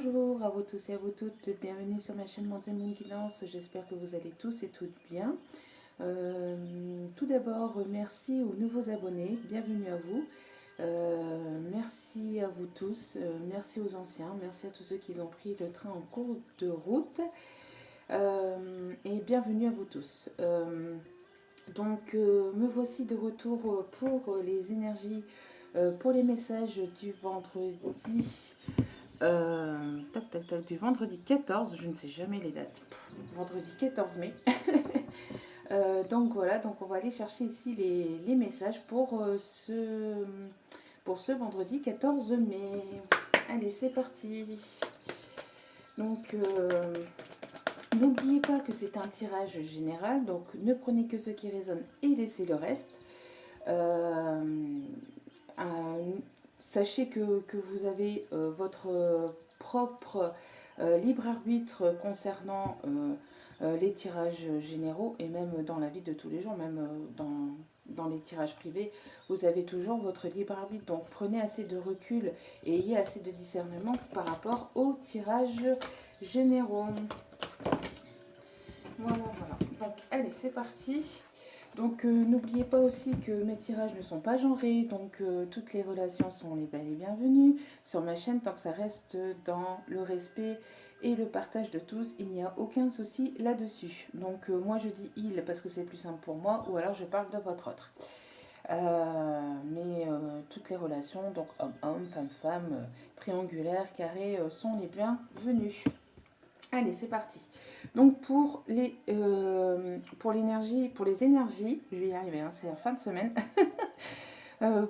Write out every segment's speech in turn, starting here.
Bonjour à vous tous et à vous toutes, bienvenue sur ma chaîne Monday Moon Guidance, j'espère que vous allez tous et toutes bien. Tout d'abord, merci aux nouveaux abonnés, bienvenue à vous. Merci à vous tous, merci aux anciens, merci à tous ceux qui ont pris le train en cours de route et bienvenue à vous tous. Me voici de retour pour les énergies, pour les messages du vendredi. Du vendredi 14, je ne sais jamais les dates. Vendredi 14 mai. Donc voilà, donc on va aller chercher ici les messages pour ce vendredi 14 mai. Allez, c'est parti. Donc, n'oubliez pas que c'est un tirage général, donc ne prenez que ce qui résonne et laissez le reste. Sachez que vous avez votre propre libre arbitre concernant les tirages généraux et même dans la vie de tous les jours, même dans les tirages privés, vous avez toujours votre libre arbitre. Donc prenez assez de recul et ayez assez de discernement par rapport aux tirages généraux. Voilà, voilà. Donc allez, c'est parti. Donc n'oubliez pas aussi que mes tirages ne sont pas genrés, donc toutes les relations sont les belles et bienvenues sur ma chaîne tant que ça reste dans le respect et le partage de tous, il n'y a aucun souci là-dessus. Donc moi je dis il parce que c'est plus simple pour moi ou alors je parle de votre autre. Toutes les relations, donc homme-homme, femme-femme, triangulaire, carré, sont les bienvenus. Allez, c'est parti. Donc pour l'énergie, pour les énergies, je vais y arriver, hein, c'est la fin de semaine.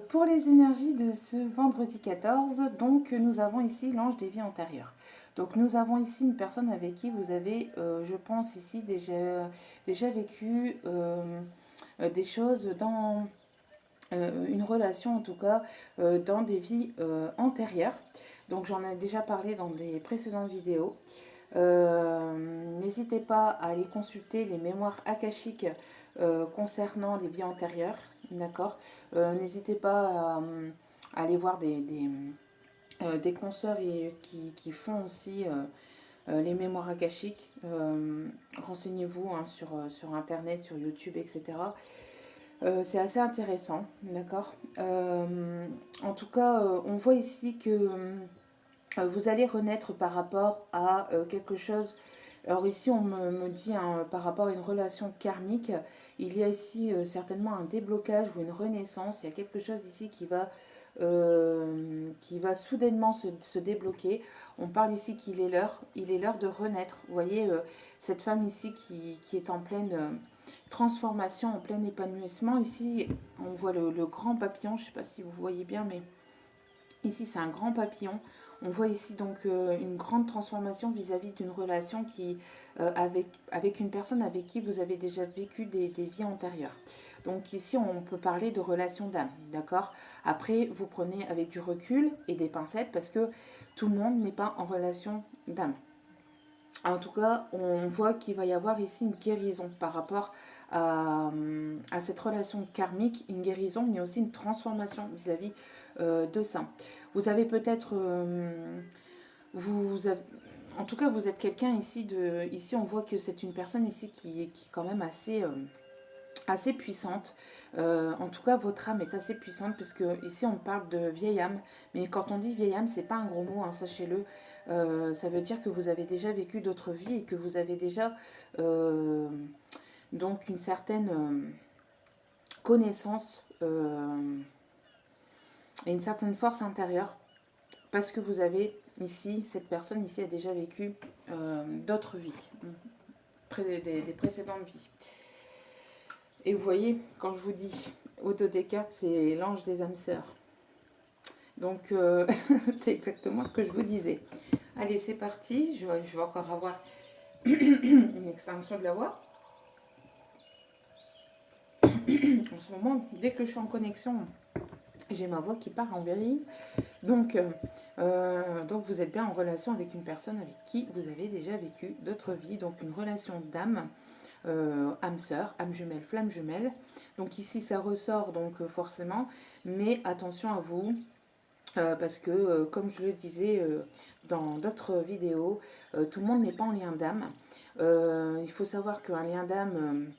Pour les énergies de ce vendredi 14, donc nous avons ici l'ange des vies antérieures. Donc nous avons ici une personne avec qui vous avez, je pense ici, déjà vécu des choses dans une relation en tout cas, dans des vies antérieures. Donc j'en ai déjà parlé dans des précédentes vidéos. N'hésitez pas à aller consulter les mémoires akashiques concernant les vies antérieures, d'accord. N'hésitez pas à aller voir des consoeurs qui font aussi les mémoires akashiques. Renseignez-vous hein, sur Internet, sur YouTube, etc. C'est assez intéressant, d'accord. En tout cas, on voit ici que vous allez renaître par rapport à quelque chose. Alors ici, on me dit hein, par rapport à une relation karmique, il y a ici certainement un déblocage ou une renaissance. Il y a quelque chose ici qui va soudainement se débloquer. On parle ici qu'il est l'heure de renaître. Vous voyez, cette femme ici qui est en pleine transformation, en plein épanouissement. Ici, on voit le grand papillon. Je ne sais pas si vous voyez bien, mais ici, c'est un grand papillon. On voit ici donc une grande transformation vis-à-vis d'une relation avec une personne avec qui vous avez déjà vécu des vies antérieures. Donc ici, on peut parler de relation d'âme, d'accord. Après, vous prenez avec du recul et des pincettes parce que tout le monde n'est pas en relation d'âme. En tout cas, on voit qu'il va y avoir ici une guérison par rapport à cette relation karmique, une guérison, mais aussi une transformation vis-à-vis de ça. Vous avez peut-être... en tout cas, vous êtes quelqu'un ici Ici, on voit que c'est une personne ici qui est quand même assez puissante. En tout cas, votre âme est assez puissante parce que ici, on parle de vieille âme. Mais quand on dit vieille âme, c'est pas un gros mot, hein, sachez-le. Ça veut dire que vous avez déjà vécu d'autres vies et que vous avez déjà donc une certaine connaissance et une certaine force intérieure parce que vous avez ici, cette personne ici a déjà vécu d'autres vies, des précédentes vies. Et vous voyez, quand je vous dis Otto Descartes, c'est l'ange des âmes sœurs. Donc, c'est exactement ce que je vous disais. Allez, c'est parti. Je vais encore avoir une extension de la voix. En ce moment, dès que je suis en connexion, j'ai ma voix qui part en vrille. Donc, vous êtes bien en relation avec une personne avec qui vous avez déjà vécu d'autres vies. Donc, une relation d'âme. Âme sœur, âme jumelle, flamme jumelle. Donc ici ça ressort donc forcément, mais attention à vous, Parce que, comme je le disais dans d'autres vidéos, tout le monde n'est pas en lien d'âme. Il faut savoir qu'un lien d'âme,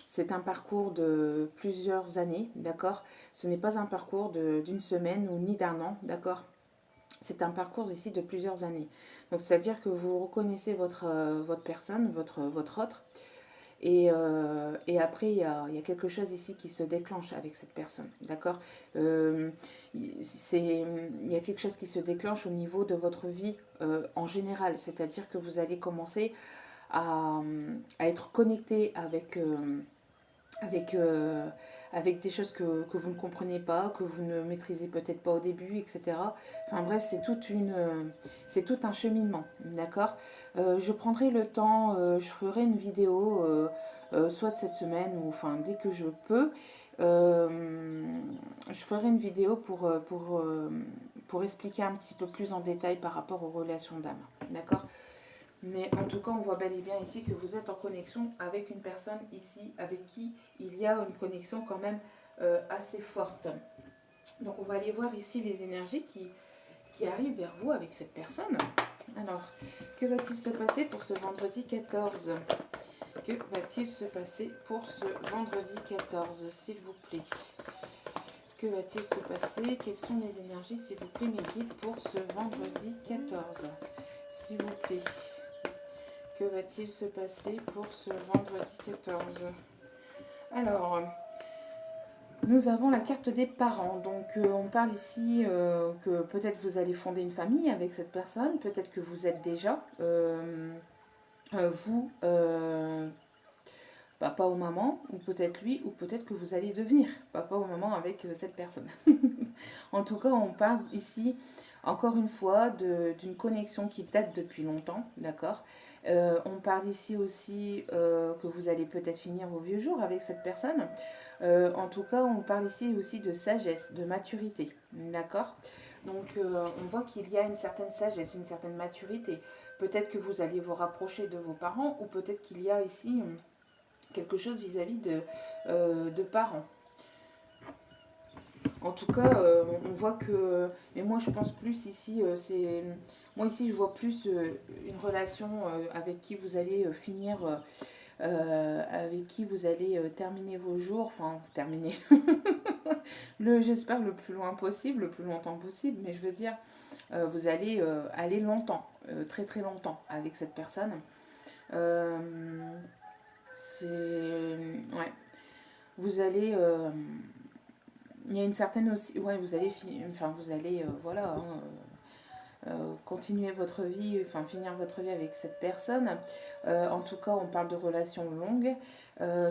c'est un parcours de plusieurs années, d'accord? Ce n'est pas un parcours d'une semaine ou ni d'un an, d'accord? C'est un parcours ici de plusieurs années. Donc, c'est-à-dire que vous reconnaissez votre personne, votre autre, et après, il y a quelque chose ici qui se déclenche avec cette personne, d'accord? Euh, il y a quelque chose qui se déclenche au niveau de votre vie en général, c'est-à-dire que vous allez commencer à, à être connecté avec, euh, avec des choses que vous ne comprenez pas, que vous ne maîtrisez peut-être pas au début, etc. Enfin bref, c'est tout un cheminement, d'accord. Je prendrai le temps, je ferai une vidéo, soit de cette semaine, ou enfin dès que je peux, je ferai une vidéo pour expliquer un petit peu plus en détail par rapport aux relations d'âme, d'accord. Mais en tout cas, on voit bel et bien ici que vous êtes en connexion avec une personne ici, avec qui il y a une connexion quand même assez forte. Donc on va aller voir ici les énergies qui arrivent vers vous avec cette personne. Alors, que va-t-il se passer pour ce vendredi 14? Que va-t-il se passer pour ce vendredi 14, s'il vous plaît? Que va-t-il se passer? Quelles sont les énergies, s'il vous plaît, mes guides, pour ce vendredi 14? S'il vous plaît. Que va-t-il se passer pour ce vendredi 14? Alors, nous avons la carte des parents. Donc, on parle ici que peut-être vous allez fonder une famille avec cette personne. Peut-être que vous êtes déjà, vous, papa ou maman, ou peut-être lui, ou peut-être que vous allez devenir papa ou maman avec cette personne. En tout cas, on parle ici, encore une fois, d'une connexion qui date depuis longtemps, d'accord. On parle ici aussi que vous allez peut-être finir vos vieux jours avec cette personne. En tout cas, on parle ici aussi de sagesse, de maturité, d'accord. Donc, on voit qu'il y a une certaine sagesse, une certaine maturité. Peut-être que vous allez vous rapprocher de vos parents, ou peut-être qu'il y a ici quelque chose vis-à-vis de parents. En tout cas, on voit que. Mais moi, je pense plus ici, c'est. Moi, ici, je vois plus une relation avec qui vous allez finir, avec qui vous allez terminer vos jours. Enfin, terminer. J'espère le plus loin possible, le plus longtemps possible. Mais je veux dire, vous allez aller longtemps, très très longtemps avec cette personne. Euh, c'est. Ouais. Vous allez. Il y a une certaine aussi, ouais, vous allez, voilà, hein, continuer votre vie, enfin finir votre vie avec cette personne. En tout cas, on parle de relations longues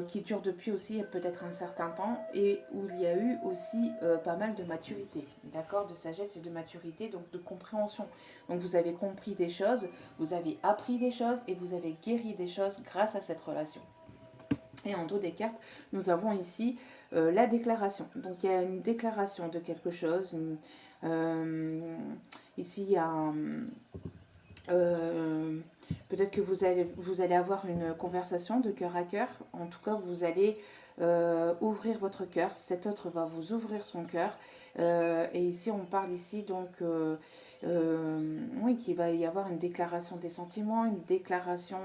qui durent depuis aussi peut-être un certain temps et où il y a eu aussi pas mal de maturité, d'accord, de sagesse et de maturité, donc de compréhension. Donc vous avez compris des choses, vous avez appris des choses et vous avez guéri des choses grâce à cette relation. Et en dos des cartes, nous avons ici la déclaration. Donc il y a une déclaration de quelque chose. Ici, il y a peut-être que vous allez avoir une conversation de cœur à cœur. En tout cas, vous allez ouvrir votre cœur. Cet autre va vous ouvrir son cœur. Et ici, on parle ici donc oui, qu'il va y avoir une déclaration des sentiments, une déclaration.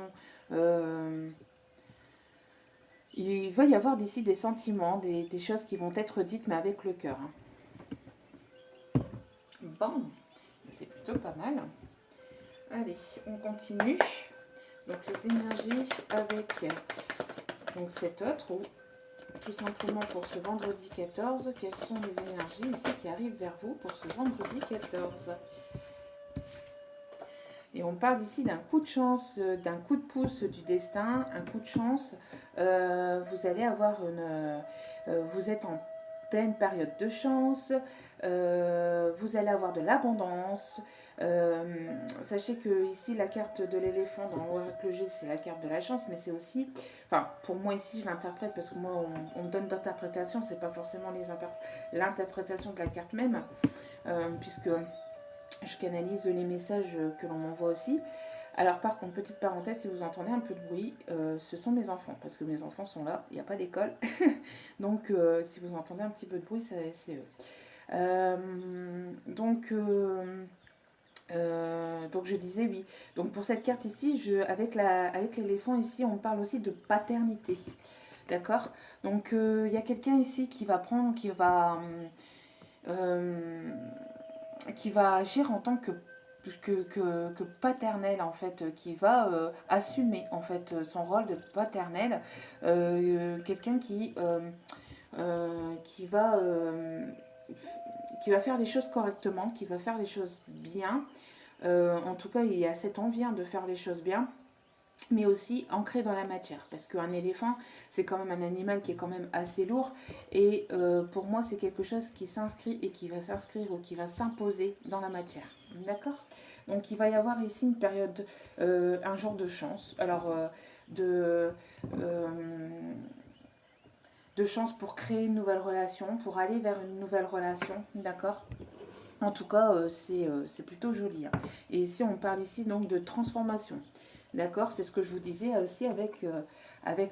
Il va y avoir d'ici des sentiments, des choses qui vont être dites, mais avec le cœur. Bon, c'est plutôt pas mal. Allez, on continue. Donc les énergies avec donc cet autre, ou tout simplement pour ce vendredi 14, quelles sont les énergies ici qui arrivent vers vous pour ce vendredi 14? Et on parle ici d'un coup de chance, d'un coup de pouce du destin, un coup de chance. Vous allez avoir vous êtes en pleine période de chance. Vous allez avoir de l'abondance. Sachez que ici la carte de l'éléphant dans l'oracle G, c'est la carte de la chance, mais c'est aussi, enfin pour moi ici je l'interprète parce que moi on me donne d'interprétation, c'est pas forcément l'interprétation de la carte même, puisque je canalise les messages que l'on m'envoie aussi. Alors par contre, petite parenthèse, si vous entendez un peu de bruit, ce sont mes enfants, parce que mes enfants sont là, il n'y a pas d'école. Donc si vous entendez un petit peu de bruit, c'est eux. Donc je disais oui. Donc pour cette carte ici, avec l'éléphant ici, on parle aussi de paternité. D'accord. Donc il y a quelqu'un ici qui va agir en tant que paternel en fait, qui va assumer en fait son rôle de paternel. Quelqu'un qui qui va faire les choses correctement, qui va faire les choses bien. En tout cas, il y a cette envie de faire les choses bien, mais aussi ancré dans la matière. Parce qu'un éléphant, c'est quand même un animal qui est quand même assez lourd. Et pour moi, c'est quelque chose qui s'inscrit et qui va s'inscrire ou qui va s'imposer dans la matière. D'accord. Donc il va y avoir ici une période, un jour de chance. Alors, de, euh, de chance pour créer une nouvelle relation, pour aller vers une nouvelle relation. D'accord. En tout cas, c'est plutôt joli, hein. Et ici, on parle ici donc de transformation. D'accord. C'est ce que je vous disais aussi avec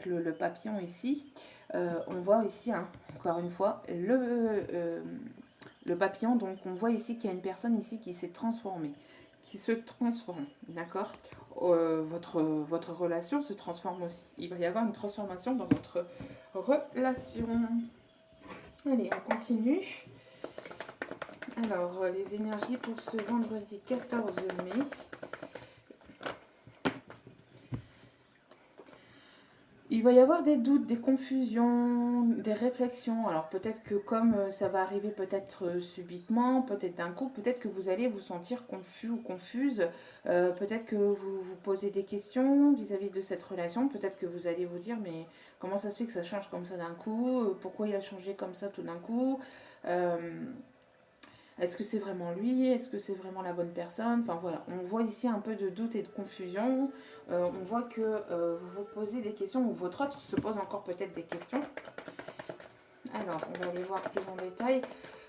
le papillon ici. On voit ici, hein, encore une fois, le papillon. Donc, on voit ici qu'il y a une personne ici qui s'est transformée, qui se transforme. D'accord. Votre relation se transforme aussi. Il va y avoir une transformation dans votre relation. Allez, on continue. Alors, les énergies pour ce vendredi 14 mai. Il va y avoir des doutes, des confusions, des réflexions. Alors peut-être que comme ça va arriver peut-être subitement, peut-être d'un coup, peut-être que vous allez vous sentir confus ou confuse. Peut-être que vous vous posez des questions vis-à-vis de cette relation. Peut-être que vous allez vous dire mais comment ça se fait que ça change comme ça d'un coup? Pourquoi il a changé comme ça tout d'un coup? Euh, Est-ce que c'est vraiment lui? Est-ce que c'est vraiment la bonne personne? Enfin voilà, on voit ici un peu de doute et de confusion. On voit que vous vous posez des questions ou votre autre se pose encore peut-être des questions. Alors, on va aller voir plus en détail.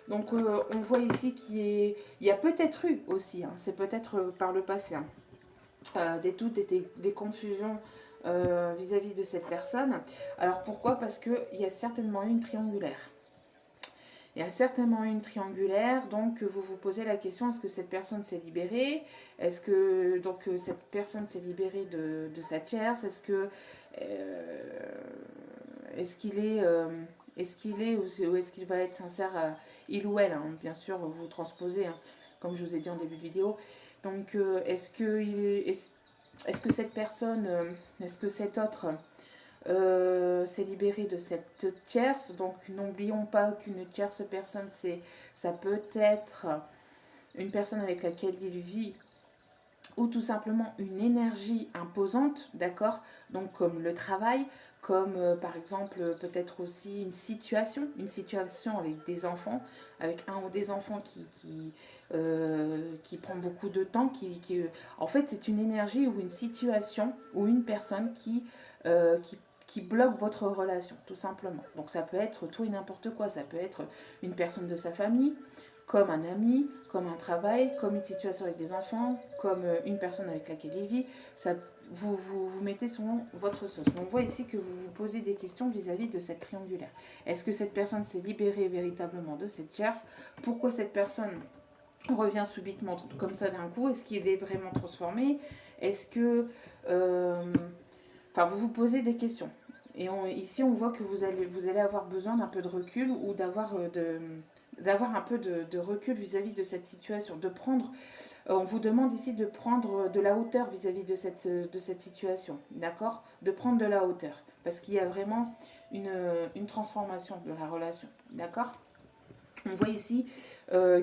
Donc, on voit ici qu'il y a peut-être eu aussi, hein, c'est peut-être par le passé, hein, des doutes et des confusions vis-à-vis de cette personne. Alors, pourquoi? Parce qu'il y a certainement eu une triangulaire. Il y a certainement une triangulaire, donc vous vous posez la question, est-ce que cette personne s'est libérée? Est-ce que donc cette personne s'est libérée de sa tierce? Est-ce qu'il est, ou est-ce qu'il va être sincère, il ou elle, hein, bien sûr, vous transposez, hein, comme je vous ai dit en début de vidéo. Donc est-ce que cette personne, est-ce que cet autre s'est libéré de cette tierce. Donc n'oublions pas qu'une tierce personne, ça peut être une personne avec laquelle il vit ou tout simplement une énergie imposante, d'accord? Donc comme le travail, comme par exemple peut-être aussi une situation avec des enfants, avec un ou des enfants qui prend beaucoup de temps, en fait c'est une énergie ou une situation ou une personne qui bloque votre relation, tout simplement. Donc ça peut être tout et n'importe quoi, ça peut être une personne de sa famille, comme un ami, comme un travail, comme une situation avec des enfants, comme une personne avec laquelle il vit. Ça, vous mettez selon votre sauce. Donc on voit ici que vous vous posez des questions vis-à-vis de cette triangulaire. Est-ce que cette personne s'est libérée véritablement de cette tierce? Pourquoi cette personne revient subitement comme ça d'un coup? Est-ce qu'il est vraiment transformé? Est-ce que... Enfin, vous vous posez des questions. Et ici, on voit que vous allez avoir besoin d'un peu de recul ou d'avoir un peu de recul vis-à-vis de cette situation, de prendre, on vous demande ici de prendre de la hauteur vis-à-vis de cette situation, d'accord? De prendre de la hauteur, parce qu'il y a vraiment une transformation de la relation, d'accord? On voit ici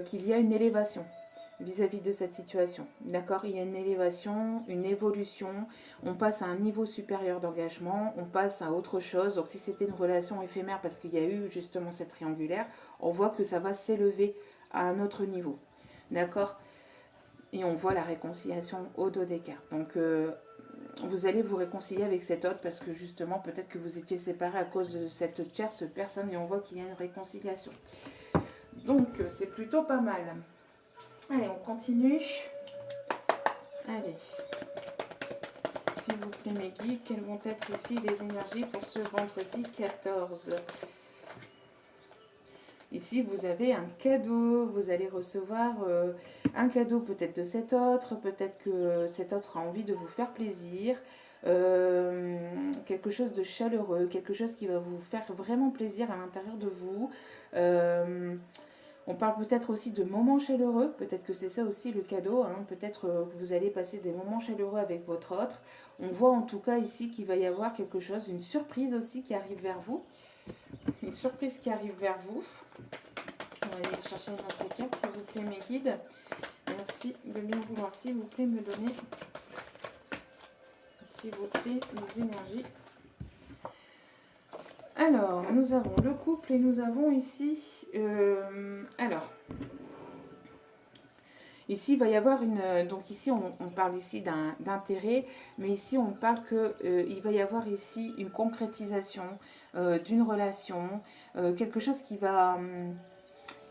qu'il y a une élévation vis-à-vis de cette situation. D'accord? Il y a une élévation, une évolution, on passe à un niveau supérieur d'engagement, on passe à autre chose. Donc si c'était une relation éphémère parce qu'il y a eu justement cette triangulaire, on voit que ça va s'élever à un autre niveau. D'accord? Et on voit la réconciliation au dos des cartes. Donc vous allez vous réconcilier avec cet autre parce que justement peut-être que vous étiez séparés à cause de cette tierce personne et on voit qu'il y a une réconciliation. Donc c'est plutôt pas mal. Allez, on continue. Allez. S'il vous plaît, mes guides, quelles vont être ici les énergies pour ce vendredi 14? Ici, vous avez un cadeau, vous allez recevoir un cadeau peut-être de cet autre, peut-être que cet autre a envie de vous faire plaisir, quelque chose de chaleureux, quelque chose qui va vous faire vraiment plaisir à l'intérieur de vous. Euh, on parle peut-être aussi de moments chaleureux, peut-être que c'est ça aussi le cadeau, hein. Peut-être que vous allez passer des moments chaleureux avec votre autre. On voit en tout cas ici qu'il va y avoir quelque chose, une surprise aussi qui arrive vers vous. Une surprise qui arrive vers vous. On va aller chercher une autre carte, s'il vous plaît, mes guides. Merci de bien vouloir, s'il vous plaît, me donner, s'il vous plaît, les énergies. Alors, nous avons le couple et nous avons ici... alors, ici, il va y avoir une... Donc ici, on parle ici d'intérêt, mais ici, on parle qu'il va y avoir ici une concrétisation d'une relation, quelque chose qui va...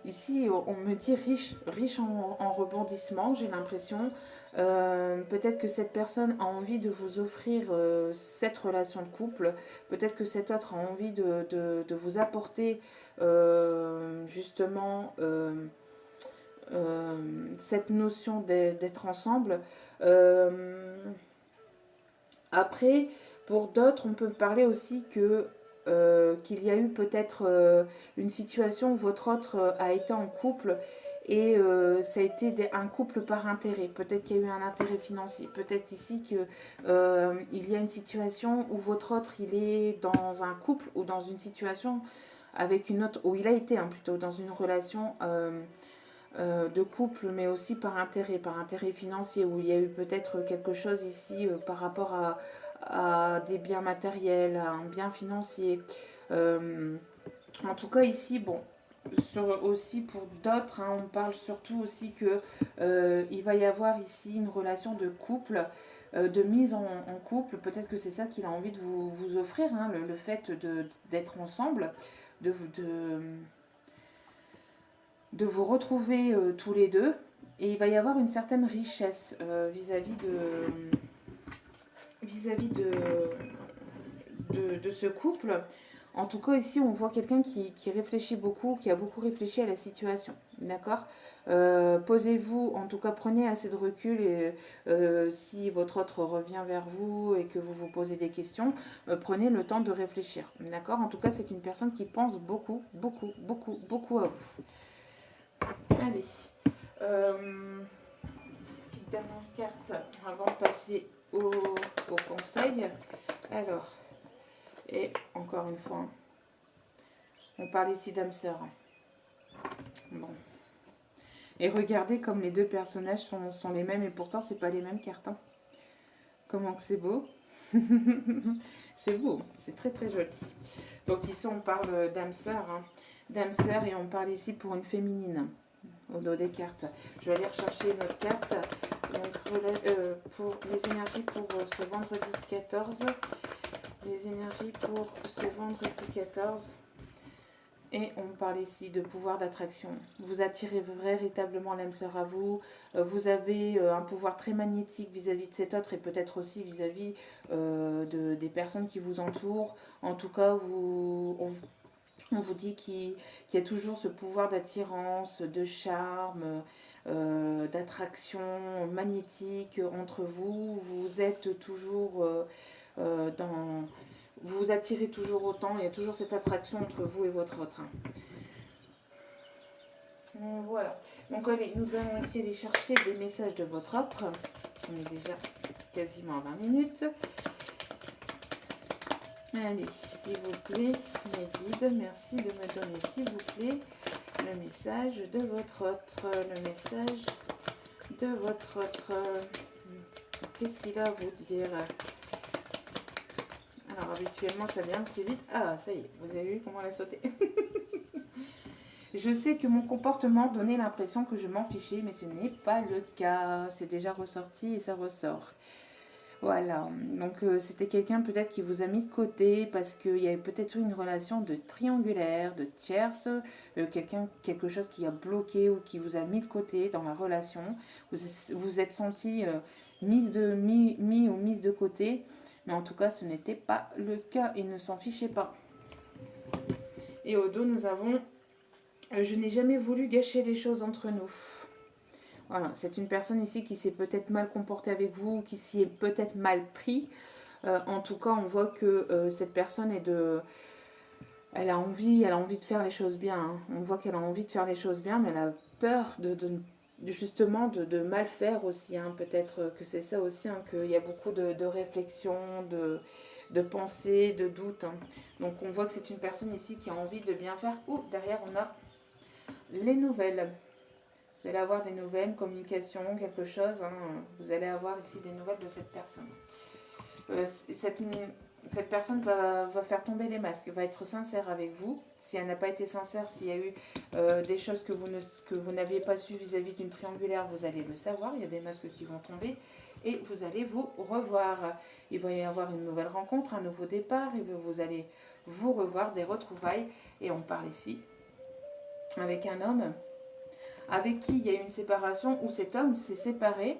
Ici, on me dit riche en rebondissements, j'ai l'impression. Peut-être que cette personne a envie de vous offrir cette relation de couple. Peut-être que cet autre a envie de vous apporter justement cette notion d'être ensemble. Après, pour d'autres, on peut parler aussi qu'il y a eu peut-être une situation où votre autre a été en couple et ça a été un couple par intérêt. Peut-être qu'il y a eu un intérêt financier. Peut-être ici qu'il y a une situation où votre autre il est dans un couple ou dans une situation avec une autre, où il a été plutôt dans une relation de couple, mais aussi par intérêt financier, où il y a eu peut-être quelque chose ici par rapport à des biens matériels, à un bien financier. En tout cas, ici, bon, aussi pour d'autres, on parle surtout aussi que il va y avoir ici une relation de couple, de mise en couple. Peut-être que c'est ça qu'il a envie de vous offrir, le fait d'être ensemble, de, de, de vous retrouver tous les deux. Et il va y avoir une certaine richesse vis-à-vis de ce couple. En tout cas, ici, on voit quelqu'un qui réfléchit beaucoup, qui a beaucoup réfléchi à la situation. D'accord. Posez-vous, en tout cas, prenez assez de recul. Et si votre autre revient vers vous et que vous vous posez des questions, prenez le temps de réfléchir. D'accord. En tout cas, c'est une personne qui pense beaucoup, beaucoup, beaucoup, beaucoup à vous. Allez. Petite dernière carte avant de passer au conseil. Alors, et encore une fois, on parle ici d'âme sœur. Bon. Et regardez comme les deux personnages sont les mêmes et pourtant c'est pas les mêmes cartes. Comment que c'est beau. C'est beau, c'est très très joli. Donc ici on parle d'âme sœur. D'âme sœur et on parle ici pour une féminine. Au dos des cartes. Je vais aller rechercher notre carte. Donc, pour les énergies pour ce vendredi 14. Les énergies pour ce vendredi 14. Et on parle ici de pouvoir d'attraction. Vous attirez véritablement l'âme sœur à vous. Vous avez un pouvoir très magnétique vis-à-vis de cet autre et peut-être aussi vis-à-vis des personnes qui vous entourent. En tout cas, on vous dit qu'il y a toujours ce pouvoir d'attirance, de charme, d'attraction magnétique entre vous. Vous êtes toujours dans... Vous vous attirez toujours autant, il y a toujours cette attraction entre vous et votre autre. Voilà. Donc allez, nous allons essayer d'aller chercher des messages de votre autre. On est déjà quasiment à 20 minutes. Allez, s'il vous plaît, mes guides, merci de me donner, s'il vous plaît, le message de votre autre. Le message de votre autre. Qu'est-ce qu'il a à vous dire? Alors, habituellement, ça vient assez vite. Ah, ça y est, vous avez vu comment elle a sauté. Je sais que mon comportement donnait l'impression que je m'en fichais, mais ce n'est pas le cas. C'est déjà ressorti et ça ressort. Voilà, donc c'était quelqu'un peut-être qui vous a mis de côté parce qu'il y avait peut-être eu une relation de triangulaire, de tierce, quelque chose qui a bloqué ou qui vous a mis de côté dans la relation. Vous êtes senti mis ou mise de côté, mais en tout cas ce n'était pas le cas et ne s'en fichez pas. Et au dos nous avons Je n'ai jamais voulu gâcher les choses entre nous. Voilà, c'est une personne ici qui s'est peut-être mal comportée avec vous, qui s'y est peut-être mal pris. En tout cas, on voit que cette personne est de... elle a envie de faire les choses bien, hein. On voit qu'elle a envie de faire les choses bien, mais elle a peur justement de mal faire aussi, hein. Peut-être que c'est ça aussi, hein, qu'il y a beaucoup de réflexion, de pensée, de doute, hein. Donc on voit que c'est une personne ici qui a envie de bien faire. Ouh, derrière on a les nouvelles. Vous allez avoir des nouvelles, communication, quelque chose, hein. Vous allez avoir ici des nouvelles de cette personne. Cette personne va faire tomber les masques, va être sincère avec vous. Si elle n'a pas été sincère, s'il y a eu des choses que vous n'aviez pas su vis-à-vis d'une triangulaire, vous allez le savoir. Il y a des masques qui vont tomber et vous allez vous revoir. Il va y avoir une nouvelle rencontre, un nouveau départ, et vous allez vous revoir, des retrouvailles. Et on parle ici avec un homme avec qui il y a eu une séparation, où cet homme s'est séparé,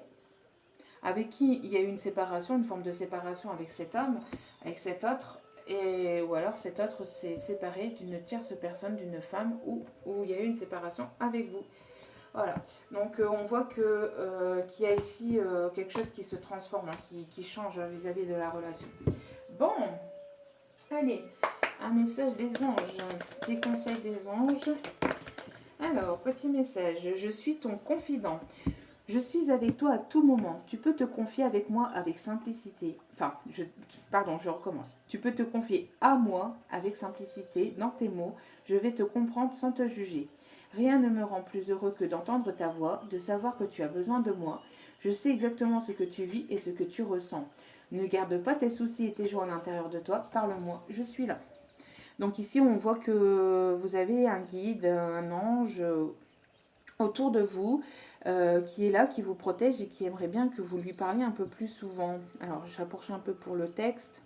avec qui il y a eu une séparation, une forme de séparation avec cet homme, avec cet autre, ou alors cet autre s'est séparé d'une tierce personne, d'une femme, où il y a eu une séparation avec vous. Voilà, donc on voit qu'il y a ici quelque chose qui se transforme, hein, qui change vis-à-vis de la relation. Bon, allez, un message des anges, petit conseil des anges. Alors, petit message, je suis ton confident. Je suis avec toi à tout moment. Tu peux te confier avec moi avec simplicité. Pardon, je recommence. Tu peux te confier à moi avec simplicité dans tes mots. Je vais te comprendre sans te juger. Rien ne me rend plus heureux que d'entendre ta voix, de savoir que tu as besoin de moi. Je sais exactement ce que tu vis et ce que tu ressens. Ne garde pas tes soucis et tes joies à l'intérieur de toi. Parle-moi, je suis là. Donc ici, on voit que vous avez un guide, un ange autour de vous qui est là, qui vous protège et qui aimerait bien que vous lui parliez un peu plus souvent. Alors, je rapproche un peu pour le texte.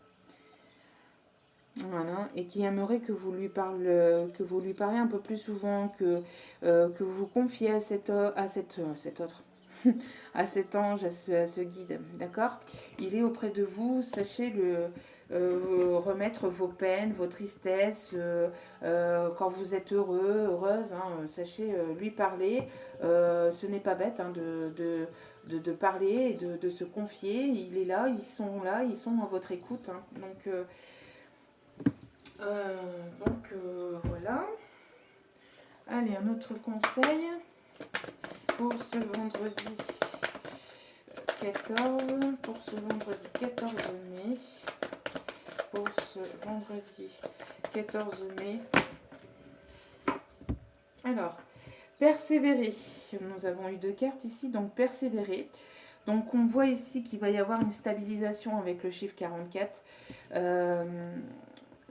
Voilà, et qui aimerait que vous lui parliez un peu plus souvent, que vous vous confiez à cet autre, à cet ange, à ce guide, d'accord. Il est auprès de vous, sachez remettre vos peines, vos tristesses, quand vous êtes heureux, heureuse, hein, sachez lui parler. Ce n'est pas bête, hein, de parler et de se confier. Il est là, ils sont à votre écoute, hein. Voilà. Allez, un autre conseil pour ce vendredi 14, pour ce vendredi 14 mai, pour ce vendredi 14 mai. Alors, persévérer. Nous avons eu 2 cartes ici, donc persévérer. Donc on voit ici qu'il va y avoir une stabilisation avec le chiffre 44.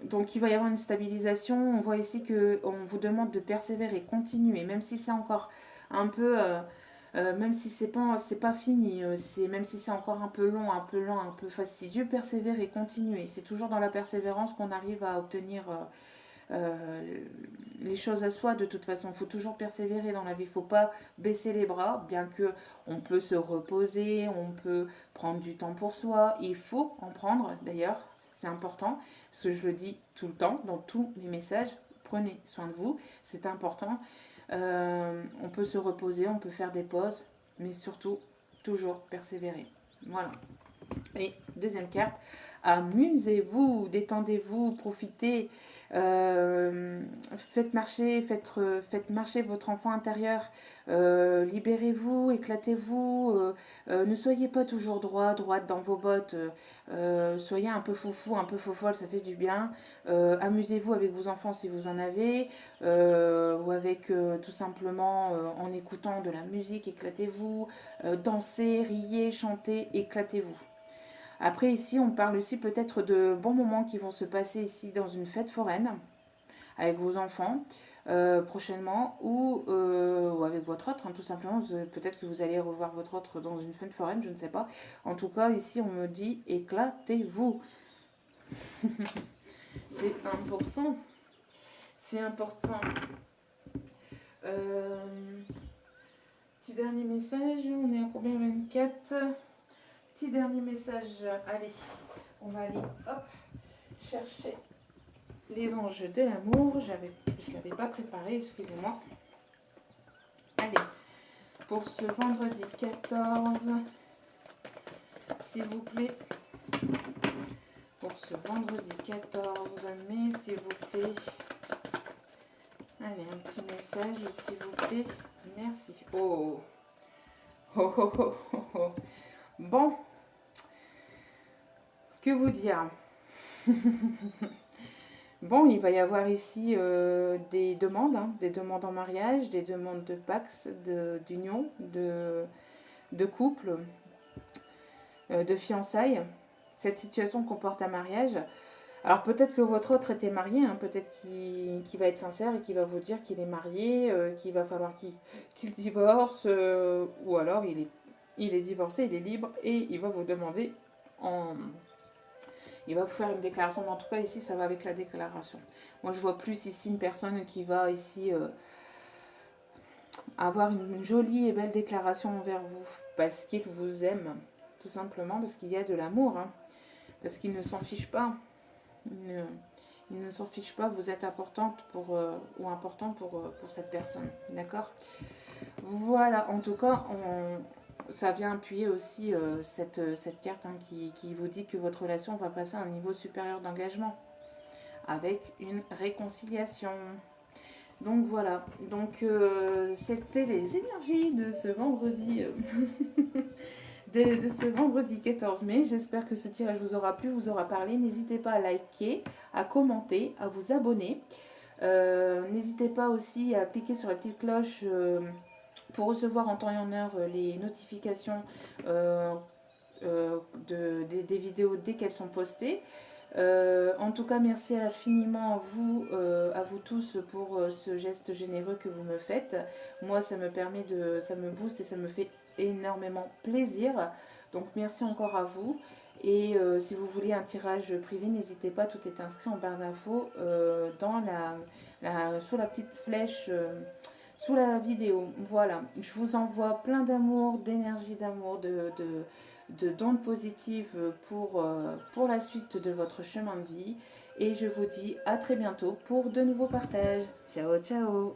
Donc il va y avoir une stabilisation. On voit ici qu'on vous demande de persévérer, continuer, même si c'est encore un peu... même si c'est pas fini, même si c'est encore un peu long, un peu lent, un peu fastidieux, persévérer, continuer. C'est toujours dans la persévérance qu'on arrive à obtenir les choses à soi. De toute façon, il faut toujours persévérer dans la vie. Il ne faut pas baisser les bras, bien que on peut se reposer, on peut prendre du temps pour soi. Il faut en prendre, d'ailleurs, c'est important, parce que je le dis tout le temps, dans tous mes messages, prenez soin de vous, c'est important. On peut se reposer, on peut faire des pauses, mais surtout, toujours persévérer. Voilà. Et deuxième carte, amusez-vous, détendez-vous, profitez, faites marcher votre enfant intérieur, libérez-vous, éclatez-vous, ne soyez pas toujours droite dans vos bottes, soyez un peu foufou, un peu fofolle, ça fait du bien. Amusez-vous avec vos enfants si vous en avez, ou avec tout simplement en écoutant de la musique, éclatez-vous, dansez, riez, chantez, éclatez-vous. Après ici, on parle aussi peut-être de bons moments qui vont se passer ici dans une fête foraine avec vos enfants prochainement, ou avec votre autre, hein, tout simplement. Peut-être que vous allez revoir votre autre dans une fête foraine, je ne sais pas. En tout cas, ici, on me dit éclatez-vous. C'est important. C'est important. Petit dernier message, on est à combien? 24. Petit dernier message, allez, on va aller, hop, chercher les enjeux de l'amour. Je ne l'avais pas préparé, excusez-moi. Allez, pour ce vendredi 14, s'il vous plaît. Pour ce vendredi 14 mai, s'il vous plaît. Allez, un petit message, s'il vous plaît. Merci. Oh, oh, oh, oh, oh, oh. Bon, que vous dire? Bon, il va y avoir ici des demandes, hein, des demandes en mariage, des demandes de pax, d'union, de couple, de fiançailles. Cette situation comporte un mariage. Alors peut-être que votre autre était marié, hein, peut-être qu'il va être sincère et qu'il va vous dire qu'il est marié, qu'il va falloir qu'il divorce, ou alors il est divorcé, il est libre et il va vous demander en... Il va vous faire une déclaration, mais en tout cas ici ça va avec la déclaration. Moi je vois plus ici une personne qui va ici avoir une jolie et belle déclaration envers vous, parce qu'il vous aime, tout simplement, parce qu'il y a de l'amour, hein, parce qu'il ne s'en fiche pas. Il ne s'en fiche pas, vous êtes importante ou important pour cette personne, d'accord? Voilà, en tout cas, ça vient appuyer aussi cette carte, hein, qui vous dit que votre relation va passer à un niveau supérieur d'engagement, avec une réconciliation. Donc voilà, donc c'était les énergies de ce vendredi de ce vendredi 14 mai. J'espère que ce tirage vous aura plu, vous aura parlé. N'hésitez pas à liker, à commenter, à vous abonner. N'hésitez pas aussi à cliquer sur la petite cloche pour recevoir en temps et en heure les notifications des vidéos dès qu'elles sont postées. En tout cas, merci infiniment à vous tous pour ce geste généreux que vous me faites. Moi, ça me booste et ça me fait énormément plaisir. Donc, merci encore à vous. Et si vous voulez un tirage privé, n'hésitez pas, tout est inscrit en barre d'infos sous la petite flèche sous la vidéo. Voilà, je vous envoie plein d'amour, d'énergie d'amour, d'ondes positives pour la suite de votre chemin de vie. Et je vous dis à très bientôt pour de nouveaux partages. Ciao, ciao!